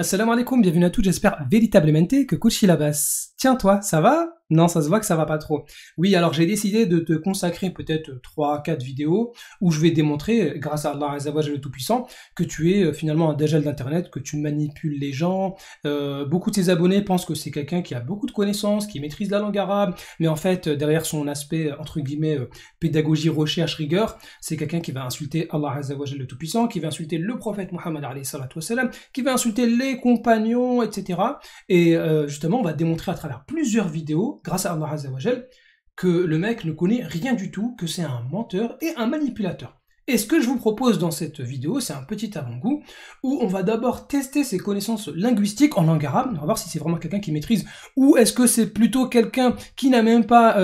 Assalamu alaikum, bienvenue à tous, j'espère véritablement que Kouchi Labas. Tiens toi, ça va? Non, ça se voit que ça va pas trop. Oui, alors j'ai décidé de te consacrer peut-être 3-4 vidéos où je vais démontrer, grâce à Allah Azzawajal le Tout-Puissant, que tu es finalement un dajjal d'internet, que tu manipules les gens. Beaucoup de ses abonnés pensent que c'est quelqu'un qui a beaucoup de connaissances, qui maîtrise la langue arabe, mais en fait, derrière son aspect, entre guillemets, pédagogie, recherche, rigueur, c'est quelqu'un qui va insulter Allah Azzawajal le Tout-Puissant, qui va insulter le prophète Muhammad alayhi salatu wassalam, qui va insulter les compagnons, etc. Et justement, on va démontrer à travers plusieurs vidéos, grâce à Allah Azzawajal, que le mec ne connaît rien du tout, que c'est un menteur et un manipulateur. Et ce que je vous propose dans cette vidéo, c'est un petit avant-goût, où on va d'abord tester ses connaissances linguistiques en langue arabe, on va voir si c'est vraiment quelqu'un qui maîtrise, ou est-ce que c'est plutôt quelqu'un qui n'a même pas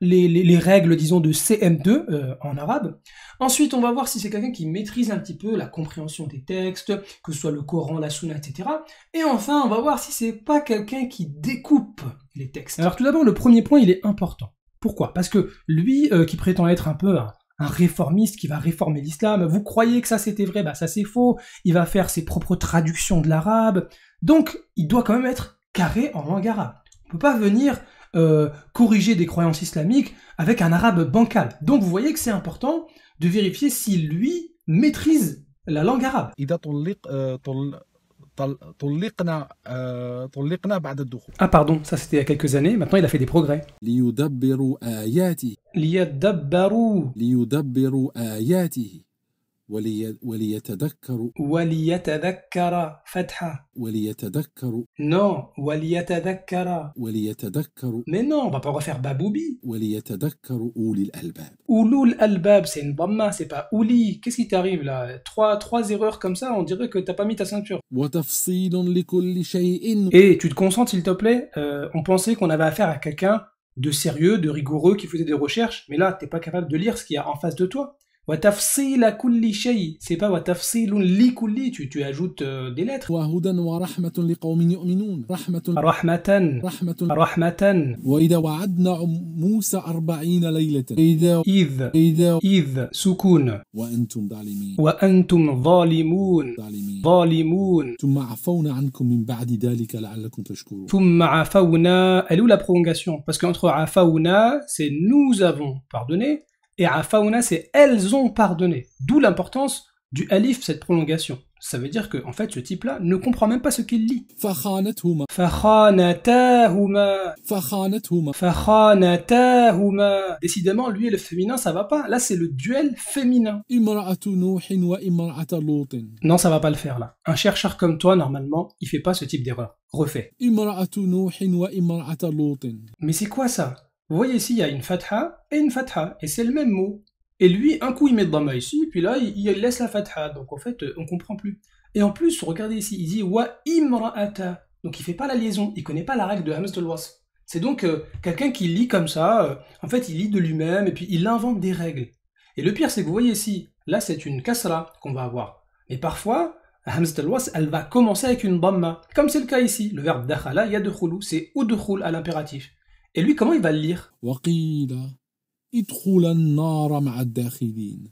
les règles, disons, de CM2 en arabe. Ensuite, on va voir si c'est quelqu'un qui maîtrise un petit peu la compréhension des textes, que ce soit le Coran, la Sunna, etc. Et enfin, on va voir si c'est pas quelqu'un qui découpe les textes. Alors tout d'abord, le premier point, il est important. Pourquoi? Parce que lui, qui prétend être un peu un réformiste qui va réformer l'islam, vous croyez que ça c'était vrai, bah ça c'est faux, il va faire ses propres traductions de l'arabe, donc il doit quand même être carré en langue arabe. On ne peut pas venir corriger des croyances islamiques avec un arabe bancal. Donc vous voyez que c'est important de vérifier si lui maîtrise la langue arabe. Ah pardon, ça c'était il y a quelques années, maintenant il a fait des progrès. ليدبروا آياته وليتذكر فتحة non وليتذكر mais non, on va pas refaire baboubi. وليتذكر أولو الألباب c'est une dhamma, c'est pas ouli. Qu'est-ce qui t'arrive là? Trois erreurs comme ça, on dirait que t'as pas mis ta ceinture. Et tu te concentres s'il te plaît, on pensait qu'on avait affaire à quelqu'un de sérieux, de rigoureux, qui faisait des recherches, mais là t'es pas capable de lire ce qu'il y a en face de toi. وَتَفْصِيلَ كُلِّ شَيْءٍ, c'est pas وَتَفْصِيلٌ لِكُلِّ, tu ajoutes des lettres. وَهُدًى وَرَحْمَةٌ لِقَوْمٍ يُؤْمِنُونَ رَحْمَةً وَإِذَا وَعَدْنَا مُوسَى 40 لَيْلَةً إِذْ سُكُونٌ وَأَنْتُمْ ظَالِمُونَ ثُمَّ عَفَوْنَا عَنْكُمْ مِنْ بَعْدِ ذَلِكَ لَعَلَّكُمْ تَشْكُرُونَ ثُمَّ عَفَوْنَا, elle est où la prolongation? Parce qu'entre عَفَوْنَا, c'est nous avons pardonné, et Afaouna, c'est elles ont pardonné. D'où l'importance du alif, cette prolongation. Ça veut dire que, en fait, ce type-là ne comprend même pas ce qu'il lit. Fakhanatahuma. Décidément, lui et le féminin, ça va pas. Là, c'est le duel féminin. Non, ça va pas le faire, là. Un chercheur comme toi, normalement, il fait pas ce type d'erreur. Refais. Mais c'est quoi ça? Vous voyez ici, il y a une fatha, et c'est le même mot. Et lui, un coup, il met de dhamma ici, puis là, il laisse la fatha. Donc, en fait, on comprend plus. Et en plus, regardez ici, il dit wa imra'ata. Donc, il fait pas la liaison, il connaît pas la règle de Hamz al-Wasl. C'est donc quelqu'un qui lit comme ça, en fait, il lit de lui-même, et puis il invente des règles. Et le pire, c'est que vous voyez ici, là, c'est une kasra qu'on va avoir. Mais parfois, Hamz al-Wasl, elle va commencer avec une dhamma. Comme c'est le cas ici, le verbe dakhala, yadkhulu, c'est udkhul à l'impératif. Et lui, comment il va le lire?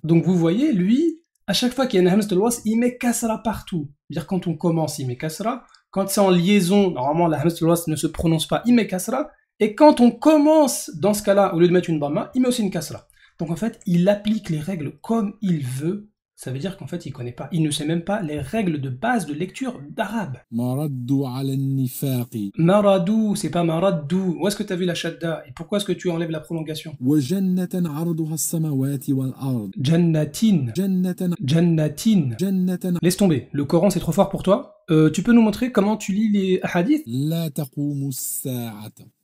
Donc vous voyez, lui, à chaque fois qu'il y a une hamz al-wasl, il met kasra partout. C'est-à-dire quand on commence, il met kasra. Quand c'est en liaison, normalement la hamz al-wasl ne se prononce pas, il met kasra. Et quand on commence, dans ce cas-là, au lieu de mettre une dhamma, il met aussi une kasra. Donc en fait, il applique les règles comme il veut. Ça veut dire qu'en fait, il connaît pas, il ne sait même pas les règles de base de lecture d'arabe. Maradou, c'est pas maradou. Où est-ce que tu as vu la shadda? Et pourquoi est-ce que tu enlèves la prolongation? Jannatin. Laisse tomber, le Coran c'est trop fort pour toi. Tu peux nous montrer comment tu lis les hadiths?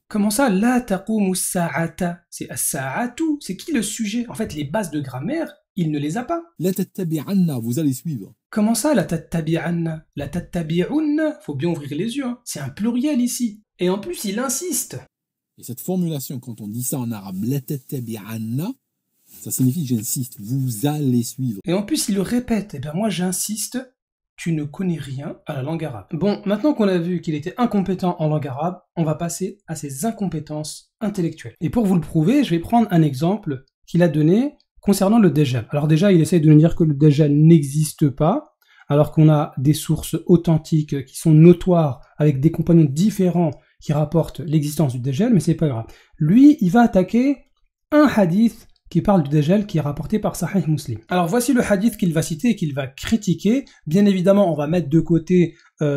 Comment ça, la taqumu as-sa'ata? C'est as-sa'atu, c'est qui le sujet? En fait, les bases de grammaire, il ne les a pas. La tattabi'anna, vous allez suivre. Comment ça, la tattabi'anna? La tattabi'unna, faut bien ouvrir les yeux, hein. C'est un pluriel ici. Et en plus, il insiste. Et cette formulation, quand on dit ça en arabe, la tattabi'anna, ça signifie j'insiste, vous allez suivre. Et en plus, il le répète, eh bien moi j'insiste, tu ne connais rien à la langue arabe. Bon, maintenant qu'on a vu qu'il était incompétent en langue arabe, on va passer à ses incompétences intellectuelles. Et pour vous le prouver, je vais prendre un exemple qu'il a donné concernant le Dajjal. Alors déjà, il essaye de nous dire que le Dajjal n'existe pas. alors qu'on a des sources authentiques qui sont notoires, avec des compagnons différents qui rapportent l'existence du Dajjal, mais c'est pas grave. Lui, il va attaquer un hadith qui parle du Dajjal, qui est rapporté par Sahih Muslim. Alors voici le hadith qu'il va citer et qu'il va critiquer. Bien évidemment, on va mettre de côté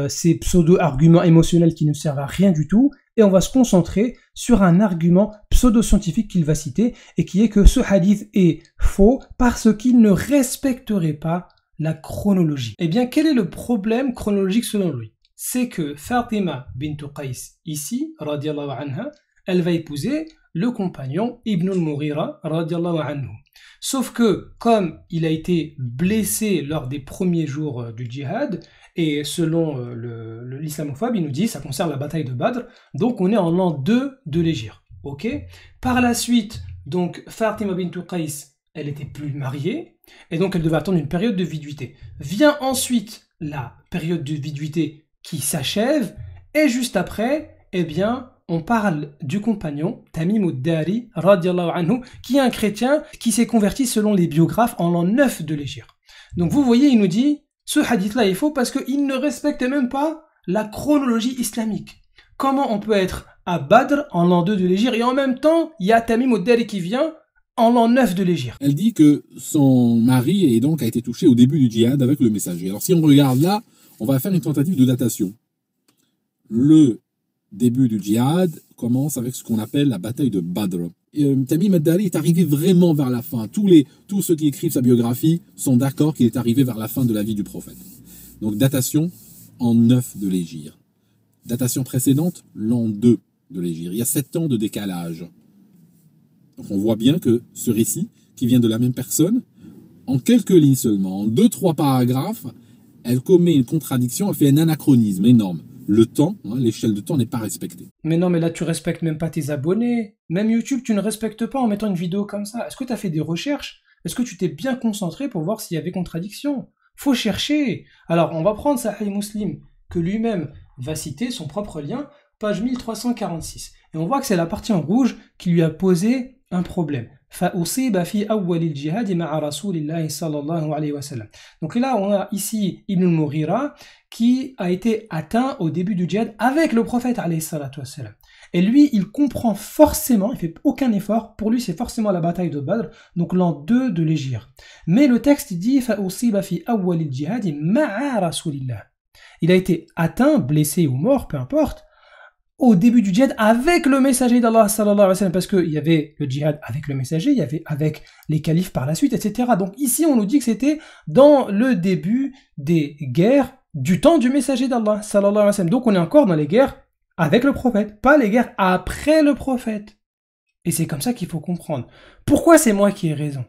ces pseudo-arguments émotionnels qui ne servent à rien du tout, et on va se concentrer sur un argument pseudo-scientifique qu'il va citer, et qui est que ce hadith est faux parce qu'il ne respecterait pas la chronologie. Eh bien, quel est le problème chronologique selon lui? C'est que Fatima bint Qais, ici, radiallahu anha, elle va épouser le compagnon Ibn al-Mughira, radiallahu anhu. Sauf que, comme il a été blessé lors des premiers jours du djihad, et selon l'islamophobe, il nous dit, ça concerne la bataille de Badr, donc on est en l'an 2 de l'Hégire. Ok. Par la suite, donc Fatima bint Qais, elle était plus mariée, et donc elle devait attendre une période de viduité. Vient ensuite la période de viduité qui s'achève, et juste après, eh bien, on parle du compagnon Tamim ad-Dari, radiallahu anhu, qui est un chrétien qui s'est converti selon les biographes en l'an 9 de l'Hégire. Donc vous voyez, il nous dit, ce hadith-là est faux parce qu'il ne respecte même pas la chronologie islamique. Comment on peut être à Badr en l'an 2 de l'Hégire et en même temps, il y a Tamim ad-Dari qui vient en l'an 9 de l'Hégire. Elle dit que son mari a été touché au début du djihad avec le messager. Alors si on regarde là, on va faire une tentative de datation. Le début du djihad commence avec ce qu'on appelle la bataille de Badr. Tamim ad-Dari est arrivé vraiment vers la fin. Tous ceux qui écrivent sa biographie sont d'accord qu'il est arrivé vers la fin de la vie du prophète. Donc datation en 9 de l'Hégire. Datation précédente, l'an 2 de l'Hégire. Il y a 7 ans de décalage. Donc on voit bien que ce récit, qui vient de la même personne, en quelques lignes seulement, en 2-3 paragraphes, elle commet une contradiction, elle fait un anachronisme énorme. Le temps, l'échelle de temps n'est pas respectée. Mais non, mais là tu respectes même pas tes abonnés. Même YouTube, tu ne respectes pas en mettant une vidéo comme ça. Est-ce que tu as fait des recherches? Est-ce que tu t'es bien concentré pour voir s'il y avait contradiction? Faut chercher. Alors, on va prendre Sahih Muslim, que lui-même va citer son propre lien, page 1346. Et on voit que c'est la partie en rouge qui lui a posé un problème. فأصيب في أول الجهاد مع رسول الله صلى الله عليه وسلم. Donc là, on a ici Ibn al-Mughira qui a été atteint au début du djihad avec le prophète alayhi salatu wassalam. Et lui, il comprend forcément, il fait aucun effort, pour lui c'est forcément la bataille de Badr, donc l'an 2 de l'Hégire. Mais le texte dit فأصيب في أول الجهاد مع رسول الله. Il a été atteint, blessé ou mort, peu importe, au début du djihad avec le messager d'Allah sallallahu alayhi wa sallam, parce qu'il y avait le djihad avec le messager, il y avait avec les califes par la suite, etc. Donc ici on nous dit que c'était dans le début des guerres du temps du messager d'Allah sallallahu alayhi wa sallam. Donc on est encore dans les guerres avec le prophète, pas les guerres après le prophète. Et c'est comme ça qu'il faut comprendre. Pourquoi c'est moi qui ai raison?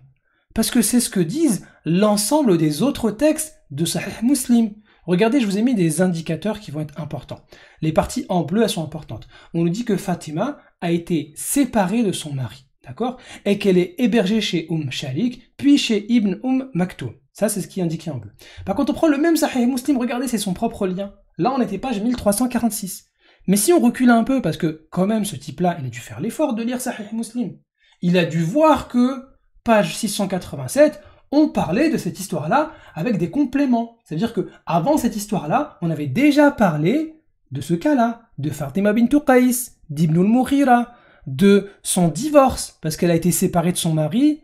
Parce que c'est ce que disent l'ensemble des autres textes de Sahih Muslim. Regardez, je vous ai mis des indicateurs qui vont être importants. Les parties en bleu, elles sont importantes. On nous dit que Fatima a été séparée de son mari, d'accord? Et qu'elle est hébergée chez Sharik, puis chez Ibn Maktoum. Ça, c'est ce qui est indiqué en bleu. Par contre, on prend le même Sahih Muslim, regardez, c'est son propre lien. Là, on était page 1346. Mais si on recule un peu, parce que quand même, ce type-là, il a dû faire l'effort de lire Sahih Muslim. Il a dû voir que, page 687, on parlait de cette histoire-là avec des compléments. C'est-à-dire que avant cette histoire-là, on avait déjà parlé de ce cas-là, de Fatima bint Qais, d'Ibn al-Mughira, de son divorce, parce qu'elle a été séparée de son mari,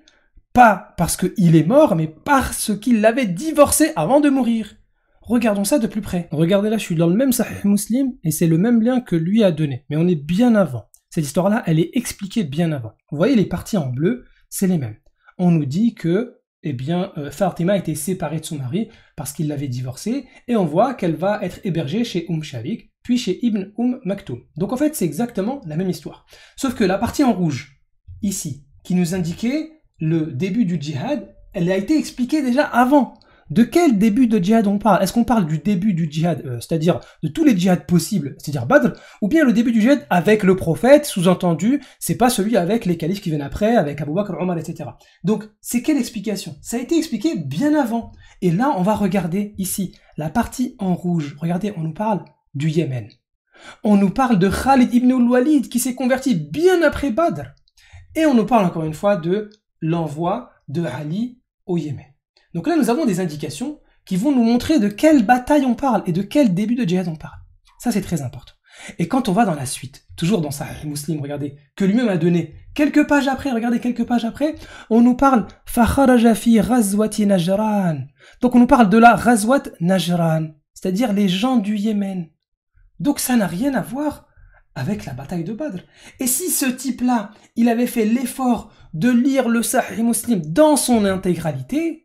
pas parce qu'il est mort, mais parce qu'il l'avait divorcée avant de mourir. Regardons ça de plus près. Regardez là, je suis dans le même Sahih Muslim, et c'est le même lien que lui a donné, mais on est bien avant. Cette histoire-là, elle est expliquée bien avant. Vous voyez, les parties en bleu, c'est les mêmes. On nous dit que eh bien, Fatima a été séparée de son mari parce qu'il l'avait divorcée, et on voit qu'elle va être hébergée chez Sharik, puis chez Ibn Maktoum. Donc en fait, c'est exactement la même histoire. Sauf que la partie en rouge, ici, qui nous indiquait le début du djihad, elle a été expliquée déjà avant. De quel début de djihad on parle? Est-ce qu'on parle du début du djihad, c'est-à-dire de tous les djihads possibles, c'est-à-dire Badr, ou bien le début du djihad avec le prophète, sous-entendu, c'est pas celui avec les califes qui viennent après, avec Abu Bakr, Omar, etc. Donc, c'est quelle explication? Ça a été expliqué bien avant. Et là, on va regarder ici, la partie en rouge. Regardez, on nous parle du Yémen. On nous parle de Khalid ibn al-Walid, qui s'est converti bien après Badr. Et on nous parle encore une fois de l'envoi de Ali au Yémen. Donc là, nous avons des indications qui vont nous montrer de quelle bataille on parle et de quel début de djihad on parle. Ça, c'est très important. Et quand on va dans la suite, toujours dans Sahih Muslim, regardez, que lui-même a donné, quelques pages après, regardez, quelques pages après, on nous parle « Fakharaja fi ghazwati Najran ». Donc on nous parle de la Ghazwat Najran, c'est-à-dire les gens du Yémen. Donc ça n'a rien à voir avec la bataille de Badr. Et si ce type-là, il avait fait l'effort de lire le Sahih Muslim dans son intégralité,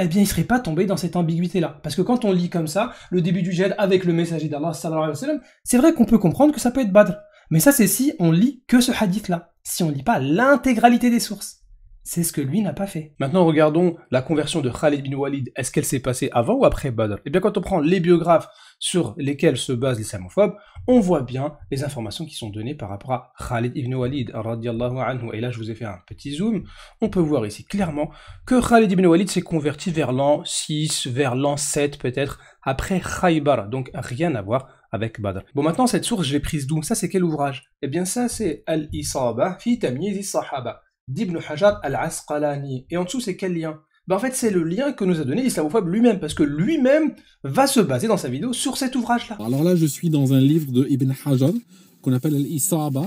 eh bien, il ne serait pas tombé dans cette ambiguïté-là. Parce que quand on lit comme ça, le début du djihad avec le messager d'Allah, sallallahu alayhi wa sallam, c'est vrai qu'on peut comprendre que ça peut être Badr. Mais ça, c'est si on lit que ce hadith-là. Si on lit pas l'intégralité des sources. C'est ce que lui n'a pas fait. Maintenant, regardons la conversion de Khalid bin Walid. Est-ce qu'elle s'est passée avant ou après Badr? Eh bien, quand on prend les biographes sur lesquels se basent les islamophobes, on voit bien les informations qui sont données par rapport à Khalid ibn Walid, radiyallahu anhu. Et là, je vous ai fait un petit zoom. On peut voir ici clairement que Khalid ibn Walid s'est converti vers l'an 6, vers l'an 7 peut-être, après Khaybar. Donc, rien à voir avec Badr. Bon, maintenant, cette source, je l'ai prise d'où? Ça, c'est quel ouvrage? Eh bien, ça, c'est Al-Isaba fi Tamyiz as-Sahaba d'Ibn Hajar al-Asqalani. Et en dessous, c'est quel lien? Ben en fait, c'est le lien que nous a donné l'islamophobe lui-même, parce que lui-même va se baser dans sa vidéo sur cet ouvrage-là. Alors là, je suis dans un livre de Ibn Hajar, qu'on appelle Al-Isaba.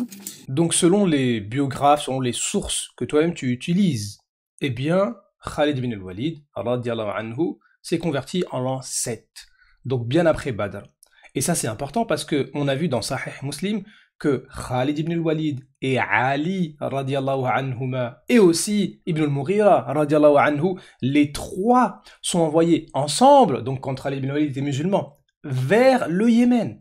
Donc, selon les biographes, selon les sources que toi-même tu utilises, eh bien, Khalid ibn al-Walid, radiyallahu anhu, s'est converti en l'an 7, donc bien après Badr. Et ça, c'est important parce qu'on a vu dans Sahih Muslim que Khalid ibn al-Walid et Ali radiallahu anhuma et aussi Ibn al-Mughira radiallahu anhu, les trois sont envoyés ensemble, donc quand Khalid ibn al-Walid était musulman, vers le Yémen.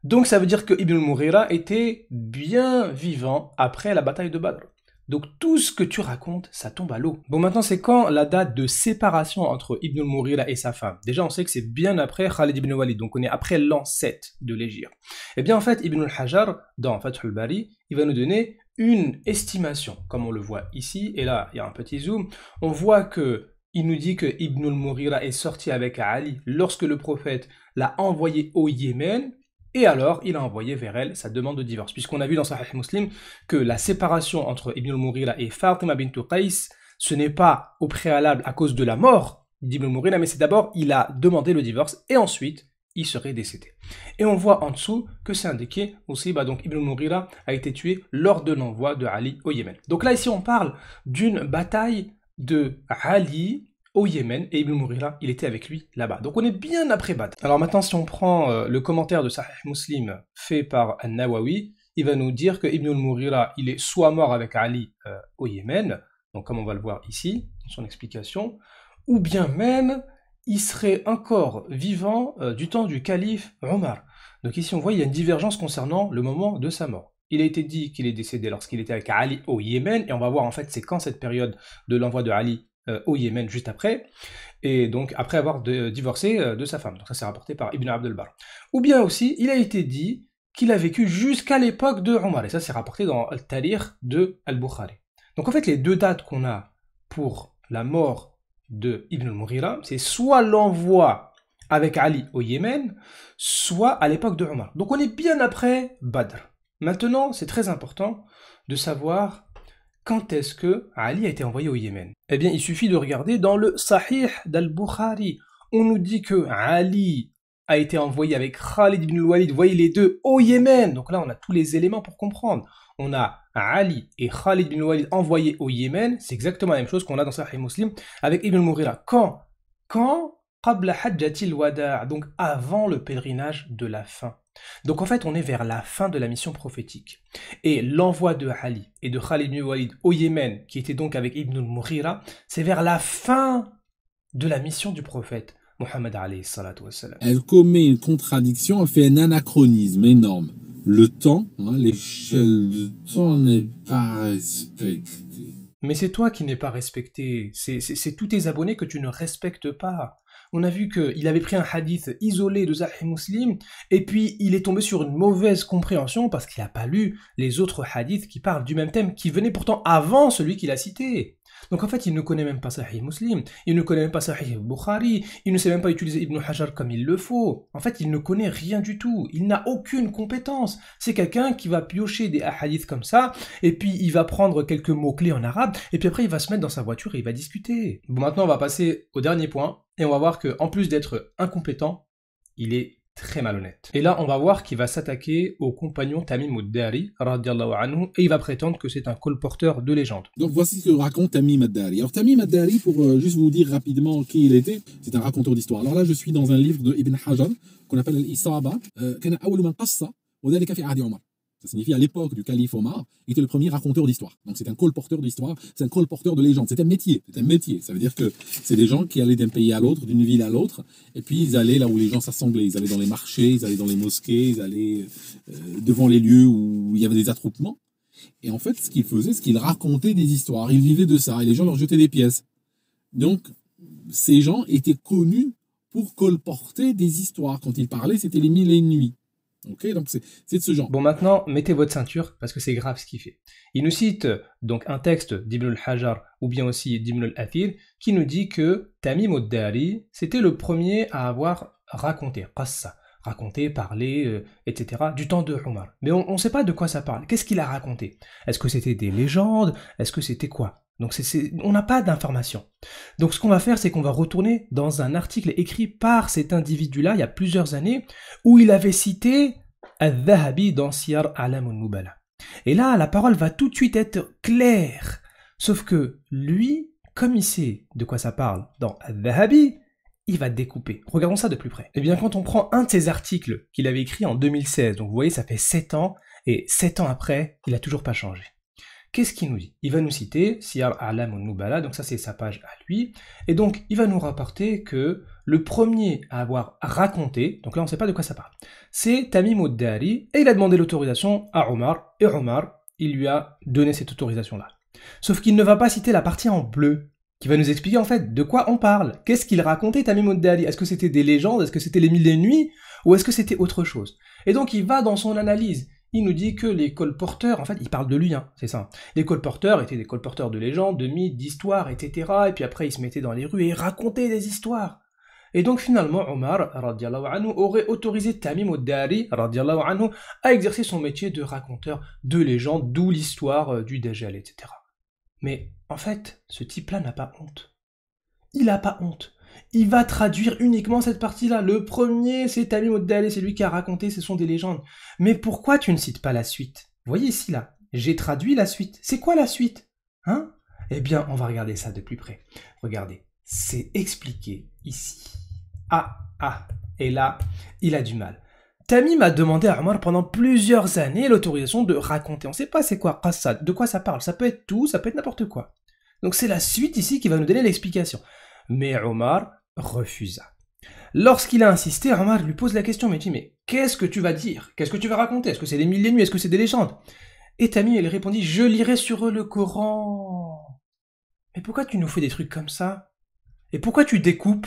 Donc ça veut dire que Ibn al-Mughira était bien vivant après la bataille de Badr. Donc tout ce que tu racontes, ça tombe à l'eau. Bon, maintenant, c'est quand la date de séparation entre Ibn al-Mughira et sa femme? Déjà, on sait que c'est bien après Khalid ibn Walid, donc on est après l'an 7 de l'Hégire. Eh bien, en fait, Ibn al-Hajar, dans Fath al-Bari, il va nous donner une estimation, comme on le voit ici, et là, il y a un petit zoom, on voit que il nous dit que Ibn al-Mughira est sorti avec Ali lorsque le prophète l'a envoyé au Yémen, et alors, il a envoyé vers elle sa demande de divorce. Puisqu'on a vu dans Sahih Muslim que la séparation entre Ibn al-Mughira et Fatima bint Qais, ce n'est pas au préalable à cause de la mort d'Ibn al-Mughira, mais c'est d'abord, il a demandé le divorce, et ensuite, il serait décédé. Et on voit en dessous que c'est indiqué aussi, donc Ibn al-Mughira a été tué lors de l'envoi de Ali au Yémen. Donc là, ici, on parle d'une bataille de Ali au Yémen, et Ibn al-Mughira, il était avec lui là-bas. Donc on est bien après Badr. Alors maintenant, si on prend le commentaire de Sahih Muslim fait par An-Nawawi, il va nous dire que Ibn al-Mughira, il est soit mort avec Ali au Yémen, donc comme on va le voir ici, dans son explication, ou bien même, il serait encore vivant du temps du calife Omar. Donc ici, on voit, il y a une divergence concernant le moment de sa mort. Il a été dit qu'il est décédé lorsqu'il était avec Ali au Yémen, et on va voir en fait c'est quand cette période de l'envoi de Ali au Yémen juste après, et donc après avoir divorcé de sa femme. Donc ça c'est rapporté par Ibn Abd al-Barr. Ou bien aussi, il a été dit qu'il a vécu jusqu'à l'époque de Omar, et ça c'est rapporté dans Al-Tarikh de Al-Bukhari. Donc en fait les deux dates qu'on a pour la mort de Ibn al-Mughira, c'est soit l'envoi avec Ali au Yémen, soit à l'époque de Omar. Donc on est bien après Badr. Maintenant, c'est très important de savoir quand est-ce que Ali a été envoyé au Yémen. Eh bien, il suffit de regarder dans le Sahih d'Al-Bukhari. On nous dit que Ali a été envoyé avec Khalid ibn al-Walid, vous voyez les deux, au Yémen. Donc là, on a tous les éléments pour comprendre. On a Ali et Khalid ibn al-Walid envoyés au Yémen. C'est exactement la même chose qu'on a dans Sahih Muslim avec Ibn al-Mughira. Quand Qabla Hajjatil Wada', donc avant le pèlerinage de la fin. Donc en fait, on est vers la fin de la mission prophétique. Et l'envoi de Ali et de Khalid ibn Walid au Yémen, qui était donc avec Ibn al-Mughira, c'est vers la fin de la mission du prophète, Mohammed alayhi salatu wassalam. Elle commet une contradiction, elle fait un anachronisme énorme. Le temps, l'échelle de temps n'est pas respectée. Mais c'est toi qui n'es pas respecté, c'est tous tes abonnés que tu ne respectes pas. On a vu qu'il avait pris un hadith isolé de Sahih Muslim, et puis il est tombé sur une mauvaise compréhension parce qu'il n'a pas lu les autres hadiths qui parlent du même thème, qui venaient pourtant avant celui qu'il a cité. Donc en fait, il ne connaît même pas Sahih Muslim, il ne connaît même pas Sahih Bukhari, il ne sait même pas utiliser Ibn Hajar comme il le faut. En fait, il ne connaît rien du tout, il n'a aucune compétence. C'est quelqu'un qui va piocher des hadiths comme ça, et puis il va prendre quelques mots-clés en arabe, et puis après il va se mettre dans sa voiture et il va discuter. Bon, maintenant on va passer au dernier point, et on va voir que en plus d'être incompétent, il est très malhonnête. Et là, on va voir qu'il va s'attaquer au compagnon Tamim ad-Dari, radiallahu anhu, et il va prétendre que c'est un colporteur de légende. Donc voici ce que raconte Tamim ad-Dari. Alors Tamim ad-Dari, pour juste vous dire rapidement qui il était, c'est un raconteur d'histoire. Alors là, je suis dans un livre de Ibn Hajar, qu'on appelle Al-Isaba, كان أول من قص وذلك في عهد عمر. Ça signifie à l'époque du calife Omar, il était le premier raconteur d'histoire. Donc c'est un colporteur d'histoire, c'est un colporteur de légende. C'est un métier. C'est un métier. Ça veut dire que c'est des gens qui allaient d'un pays à l'autre, d'une ville à l'autre, et puis ils allaient là où les gens s'assemblaient. Ils allaient dans les marchés, ils allaient dans les mosquées, ils allaient devant les lieux où il y avait des attroupements. Et en fait, ce qu'ils faisaient, c'est qu'ils racontaient des histoires. Ils vivaient de ça, et les gens leur jetaient des pièces. Donc ces gens étaient connus pour colporter des histoires. Quand ils parlaient, c'était les mille et une nuits. Ok, donc c'est de ce genre. Bon, maintenant, mettez votre ceinture, parce que c'est grave ce qu'il fait. Il nous cite donc un texte d'Ibn al-Hajar, ou bien aussi d'Ibn al-Athir, qui nous dit que Tamim ad-Dari, c'était le premier à avoir raconté, qassa, raconté, parlé, etc., du temps de Omar. Mais on ne sait pas de quoi ça parle. Qu'est-ce qu'il a raconté? Est-ce que c'était des légendes? Est-ce que c'était quoi? Donc on n'a pas d'informations. Donc ce qu'on va faire, c'est qu'on va retourner dans un article écrit par cet individu-là, il y a plusieurs années, où il avait cité Al-Dhahabi dans Siyar A'lam al-Nubala. Et là, la parole va tout de suite être claire. Sauf que lui, comme il sait de quoi ça parle dans Al-Dhahabi, il va découper. Regardons ça de plus près. Eh bien, quand on prend un de ses articles qu'il avait écrit en 2016, donc vous voyez, ça fait 7 ans, et 7 ans après, il n'a toujours pas changé. Qu'est-ce qu'il nous dit? Il va nous citer Siyar A'lam al-Nubala, donc ça c'est sa page à lui, et donc il va nous rapporter que le premier à avoir raconté, donc là on ne sait pas de quoi ça parle, c'est Tamim ad-Dari, et il a demandé l'autorisation à Omar, et Omar, il lui a donné cette autorisation-là. Sauf qu'il ne va pas citer la partie en bleu, qui va nous expliquer en fait de quoi on parle. Qu'est-ce qu'il racontait Tamim ad-Dari? Est-ce que c'était des légendes? Est-ce que c'était les mille et une nuits? Ou est-ce que c'était autre chose? Et donc il va dans son analyse. Il nous dit que les colporteurs, en fait, il parle de lui, hein, c'est ça. Les colporteurs étaient des colporteurs de légendes, de mythes, d'histoires, etc. Et puis après, ils se mettaient dans les rues et racontaient des histoires. Et donc finalement, Omar, radiallahu anhu, aurait autorisé Tamim ad-Dari, radiallahu anhu, à exercer son métier de raconteur de légendes, d'où l'histoire du Dajjal, etc. Mais en fait, ce type-là n'a pas honte. Il n'a pas honte. Il va traduire uniquement cette partie-là. Le premier, c'est Tamim ad-Dari, c'est lui qui a raconté, ce sont des légendes. Mais pourquoi tu ne cites pas la suite? Vous voyez ici, là, j'ai traduit la suite. C'est quoi la suite? Hein? Eh bien, on va regarder ça de plus près. Regardez, c'est expliqué ici. Et là, il a du mal. Tamim a demandé à Omar pendant plusieurs années l'autorisation de raconter. On ne sait pas c'est quoi qassa, de quoi ça parle. Ça peut être tout, ça peut être n'importe quoi. Donc c'est la suite ici qui va nous donner l'explication. Mais Omar refusa. Lorsqu'il a insisté, Omar lui pose la question, mais il dit, mais qu'est-ce que tu vas dire? Qu'est-ce que tu vas raconter? Est-ce que c'est des mille et nuits? Est-ce que c'est des légendes? Et Tamim, il répondit, je lirai sur eux le Coran. Mais pourquoi tu nous fais des trucs comme ça? Et pourquoi tu découpes?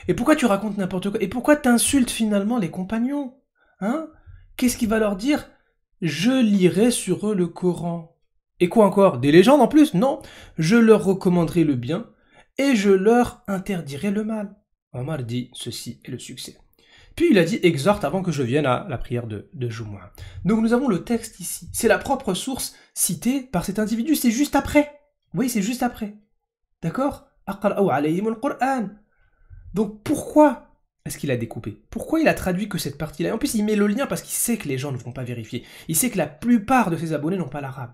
Et pourquoi tu racontes n'importe quoi? Et pourquoi t'insultes finalement les compagnons? Hein? Qu'est-ce qu'il va leur dire? Je lirai sur eux le Coran. Et quoi encore? Des légendes en plus? Non. Je leur recommanderai le bien et je leur interdirai le mal. Omar dit, ceci est le succès. Puis il a dit, exhorte avant que je vienne à la prière de Jumu'ah. Donc nous avons le texte ici. C'est la propre source citée par cet individu. C'est juste après. Oui, c'est juste après. D'accord? Aqra'u alayhim al-Qur'an. Donc pourquoi est-ce qu'il a découpé? Pourquoi il a traduit que cette partie-là? En plus, il met le lien parce qu'il sait que les gens ne vont pas vérifier. Il sait que la plupart de ses abonnés n'ont pas l'arabe.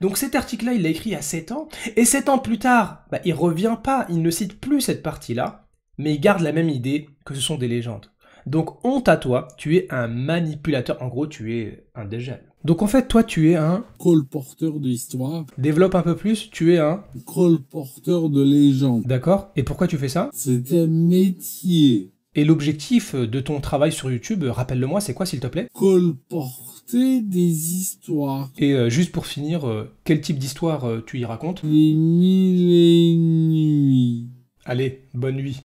Donc cet article-là, il l'a écrit il y a 7 ans, et 7 ans plus tard, il revient pas, il ne cite plus cette partie-là, mais il garde la même idée que ce sont des légendes. Donc honte à toi, tu es un manipulateur, en gros tu es un dajjal. Donc en fait toi tu es un... colporteur d'histoire. Développe un peu plus, tu es un... colporteur de légendes. D'accord, et pourquoi tu fais ça? C'est un métier. Et l'objectif de ton travail sur YouTube, rappelle-le-moi, c'est quoi s'il te plaît? Colporter des histoires. Et juste pour finir, quel type d'histoire tu y racontes? Les mille et une nuits. Allez, bonne nuit.